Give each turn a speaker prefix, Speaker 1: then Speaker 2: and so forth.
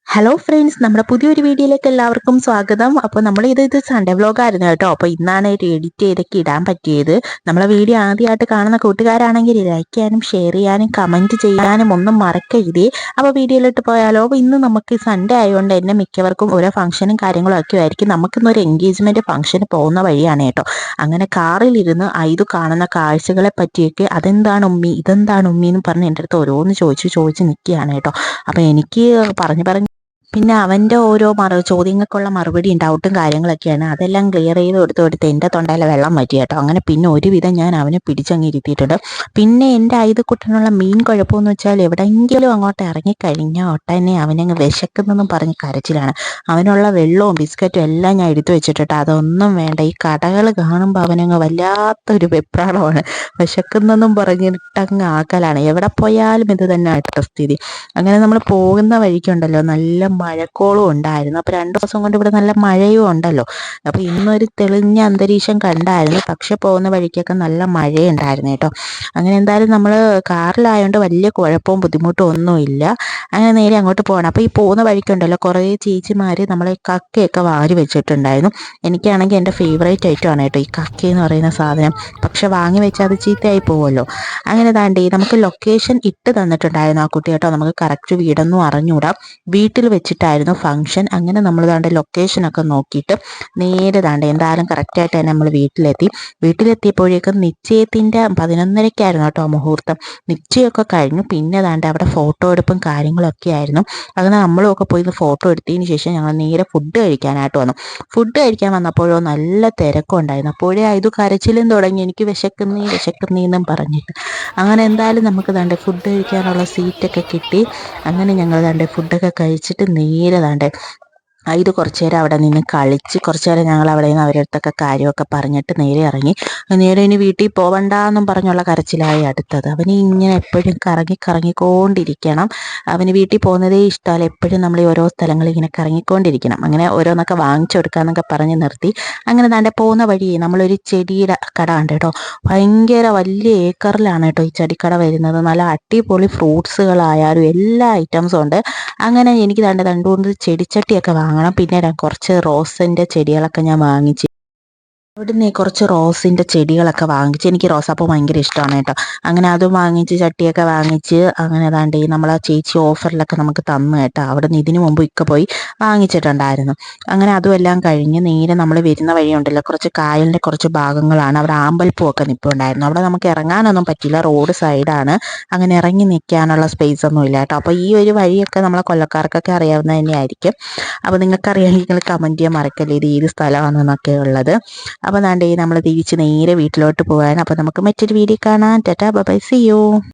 Speaker 1: Hello friends, നമ്മുടെ പുതിയൊരു വീഡിയോയിലേക്ക് എല്ലാവർക്കും സ്വാഗതം. അപ്പോൾ നമ്മൾ ഇത് സൺഡേ വ്ലോഗായിരുന്നു കേട്ടോ. അപ്പോൾ ഇന്നാണ് ഒരു എഡിറ്റ് ചെയ്തൊക്കെ ഇടാൻ പറ്റിയത്. നമ്മളെ വീഡിയോ ആദ്യമായിട്ട് കാണുന്ന കൂട്ടുകാരാണെങ്കിൽ ലൈക്ക് ചെയ്യാനും ഷെയർ ചെയ്യാനും കമൻറ്റ് ചെയ്യാനും ഒന്നും മറക്കരുതേ. അപ്പോൾ വീഡിയോയിലോട്ട് പോയാലോ. അപ്പോൾ ഇന്ന് നമുക്ക് സൺഡേ ആയതുകൊണ്ട് തന്നെ മിക്കവർക്കും ഓരോ ഫംഗ്ഷനും കാര്യങ്ങളും ഒക്കെ ആയിരിക്കും. നമുക്കിന്നൊരു എൻഗേജ്മെൻറ്റ് ഫംഗ്ഷന് പോകുന്ന വഴിയാണ് കേട്ടോ. അങ്ങനെ കാറിലിരുന്ന് ഇത് കാണുന്ന കാഴ്ചകളെ പറ്റിയൊക്കെ അതെന്താണ് ഉമ്മി, ഇതെന്താണ് ഉമ്മി എന്ന് പറഞ്ഞ് എൻ്റെ അടുത്ത് ഓരോന്ന് ചോദിച്ച് നിൽക്കുകയാണ് കേട്ടോ. അപ്പോൾ എനിക്ക് പറഞ്ഞ് പിന്നെ അവൻ്റെ ഓരോ ചോദ്യങ്ങൾക്കുള്ള മറുപടി ഡൗട്ടും കാര്യങ്ങളൊക്കെയാണ്. അതെല്ലാം ക്ലിയർ ചെയ്ത് കൊടുത്ത് എൻ്റെ തൊണ്ടയിലെ വെള്ളം വറ്റി കേട്ടോ. അങ്ങനെ പിന്നെ ഒരുവിധം ഞാൻ അവനെ പിടിച്ചങ്ങ് ഇരുത്തിയിട്ടുണ്ട്. പിന്നെ എൻ്റെ ഐതുക്കുട്ടനുള്ള മീൻ കുഴപ്പമെന്ന് വെച്ചാൽ എവിടെയെങ്കിലും അങ്ങോട്ട് ഇറങ്ങിക്കഴിഞ്ഞാൽ ഒട്ടനെ അവനങ്ങ് വിശക്കുന്നെന്നും പറഞ്ഞ് കരച്ചിലാണ്. അവനുള്ള വെള്ളവും ബിസ്ക്കറ്റും എല്ലാം ഞാൻ എടുത്തു വെച്ചിട്ടുണ്ട്. അതൊന്നും വേണ്ട. ഈ കടകൾ കാണുമ്പോൾ അവനങ്ങ് വല്ലാത്തൊരു വെപ്രാളമാണ്. വിശക്കുന്നെന്നും പറഞ്ഞിട്ടങ്ങ് ആക്കലാണ്. എവിടെ പോയാലും ഇത് തന്നെ ആയിട്ട് സ്ഥിതി. അങ്ങനെ നമ്മൾ പോകുന്ന വഴിക്കുണ്ടല്ലോ നല്ല മഴക്കോളും ഉണ്ടായിരുന്നു. അപ്പോൾ 2 ദിവസം കൊണ്ട് ഇവിടെ നല്ല മഴയും ഉണ്ടല്ലോ. അപ്പോൾ ഇന്നൊരു തെളിഞ്ഞ അന്തരീക്ഷം കണ്ടായിരുന്നു. പക്ഷെ പോകുന്ന വഴിക്കൊക്കെ നല്ല മഴയുണ്ടായിരുന്നു കേട്ടോ. അങ്ങനെ എന്തായാലും നമ്മൾ കാറിലായതുകൊണ്ട് വലിയ കുഴപ്പവും ബുദ്ധിമുട്ടും ഒന്നുമില്ല. അങ്ങനെ നേരെ അങ്ങോട്ട് പോകണം. അപ്പോൾ ഈ പോകുന്ന വഴിക്കുണ്ടല്ലോ കുറേ ചേച്ചിമാർ നമ്മളെ കക്കയൊക്കെ വാരി വെച്ചിട്ടുണ്ടായിരുന്നു. എനിക്കാണെങ്കിൽ എൻ്റെ ഫേവറേറ്റ് ഐറ്റമാണ് കേട്ടോ ഈ കക്കയെന്ന് പറയുന്ന സാധനം. പക്ഷെ വാങ്ങി വെച്ചാൽ അത് ചീത്തയായി പോകുമല്ലോ. അങ്ങനെ താണ്ടി നമുക്ക് ലൊക്കേഷൻ ഇട്ട് തന്നിട്ടുണ്ടായിരുന്നു ആ കുട്ടി കേട്ടോ. നമുക്ക് കറക്റ്റ് വീടൊന്നും അറിഞ്ഞുകൂടാ. വീട്ടിൽ വെച്ചിട്ടായിരുന്നു ഫംഗ്ഷൻ. അങ്ങനെ നമ്മൾ താണ്ട് ലൊക്കേഷനൊക്കെ നോക്കിയിട്ട് നേരെ താണ്ട് എന്തായാലും കറക്റ്റായിട്ട് തന്നെ നമ്മൾ വീട്ടിലെത്തിയപ്പോഴേക്കും നിശ്ചയത്തിൻ്റെ 11:30 കേട്ടോ മുഹൂർത്തം. നിശ്ചയമൊക്കെ കഴിഞ്ഞു. പിന്നെ താണ്ട് അവിടെ ഫോട്ടോ എടുപ്പും കാര്യങ്ങളൊക്കെ ആയിരുന്നു. അങ്ങനെ നമ്മളൊക്കെ പോയി ഫോട്ടോ എടുത്തതിന് ശേഷം ഞങ്ങൾ നേരെ ഫുഡ് കഴിക്കാനായിട്ട് വന്നു. ഫുഡ് കഴിക്കാൻ വന്നപ്പോഴോ നല്ല തിരക്കുണ്ടായിരുന്നു. അപ്പോഴേ ഇത് കരച്ചിലും തുടങ്ങി, എനിക്ക് വിശക്കുന്നേന്നും പറഞ്ഞിട്ട്. അങ്ങനെ എന്തായാലും നമുക്ക് താണ്ട് ഫുഡ് കഴിക്കാനുള്ള സീറ്റൊക്കെ കിട്ടി. അങ്ങനെ ഞങ്ങൾ താണ്ട് ഫുഡൊക്കെ കഴിച്ചിട്ട് നേരെ താണ്ട് ഇത് കുറച്ച് നേരം അവിടെ നിന്ന് കളിച്ച് കുറച്ച് നേരം ഞങ്ങൾ അവിടെ നിന്ന് അവരുടെ അടുത്തൊക്കെ കാര്യമൊക്കെ പറഞ്ഞിട്ട് നേരെ ഇറങ്ങി. നേരെ ഇനി വീട്ടിൽ പോവണ്ടെന്നും പറഞ്ഞുള്ള കരച്ചിലായി അടുത്തത്. അവന് ഇങ്ങനെ എപ്പോഴും കറങ്ങിക്കൊണ്ടിരിക്കണം. അവന് വീട്ടിൽ പോകുന്നതേ ഇഷ്ടമല്ല. എപ്പോഴും നമ്മൾ ഈ ഓരോ സ്ഥലങ്ങളിൽ ഇങ്ങനെ കറങ്ങിക്കൊണ്ടിരിക്കണം. അങ്ങനെ ഓരോന്നൊക്കെ വാങ്ങിച്ചു കൊടുക്കാമെന്നൊക്കെ പറഞ്ഞ് നിർത്തി. അങ്ങനെ താണ്ടെ പോകുന്ന വഴി നമ്മളൊരു ചെടിയുടെ കട ഉണ്ട് കേട്ടോ. ഭയങ്കര വലിയ ഏക്കറിലാണ് കേട്ടോ ഈ ചെടിക്കട വരുന്നത്. നല്ല അടിപൊളി ഫ്രൂട്ട്സുകളായാലും എല്ലാ ഐറ്റംസും ഉണ്ട്. അങ്ങനെ എനിക്ക് രണ്ട് മൂന്ന് ചെടിച്ചട്ടിയൊക്കെ വാങ്ങണം. പിന്നെ കുറച്ച് റോസിൻ്റെ ചെടികളൊക്കെ ഞാൻ വാങ്ങിച്ച് അവിടുന്ന് കുറച്ച് റോസിൻ്റെ ചെടികളൊക്കെ വാങ്ങിച്ച്. എനിക്ക് റോസാപ്പൂ ഭയങ്കര ഇഷ്ടമാണ് കേട്ടോ. അങ്ങനെ അതും വാങ്ങിച്ച് ചട്ടിയൊക്കെ വാങ്ങിച്ച് അങ്ങനെ ഏതാണ്ട് നമ്മളെ ചേച്ചി ഓഫറിലൊക്കെ നമുക്ക് തന്നു കേട്ടോ. അവിടെ നിന്ന് ഇതിനു മുമ്പ് പോയി വാങ്ങിച്ചിട്ടുണ്ടായിരുന്നു. അങ്ങനെ അതും എല്ലാം കഴിഞ്ഞ് നേരെ നമ്മൾ വരുന്ന വഴിയുണ്ടല്ലോ കുറച്ച് കായലിൻ്റെ കുറച്ച് ഭാഗങ്ങളാണ്. അവിടെ ആമ്പൽപ്പൂവൊക്കെ നിൽപ്പുണ്ടായിരുന്നു. അവിടെ നമുക്ക് ഇറങ്ങാനൊന്നും പറ്റില്ല, റോഡ് സൈഡാണ്. അങ്ങനെ ഇറങ്ങി നിൽക്കാനുള്ള സ്പേസ് ഒന്നും ഇല്ല കേട്ടോ. അപ്പോൾ ഈ ഒരു വഴിയൊക്കെ നമ്മളെ കൊല്ലക്കാർക്കൊക്കെ അറിയാവുന്ന തന്നെയായിരിക്കും. അപ്പോൾ നിങ്ങൾക്കറിയാമെങ്കിൽ നിങ്ങൾ കമൻറ്റ് ചെയ്യാൻ മറക്കല്ലേ ഇത് ഏത് സ്ഥലമാണെന്നൊക്കെ ഉള്ളത്. അപ്പോൾ ദാണ്ടേ നമ്മൾ തിരിച്ച് നേരെ വീട്ടിലോട്ട് പോകാൻ. അപ്പോൾ നമുക്ക് മറ്റൊരു വീഡിയോ കാണാം. Tata bye bye, see U.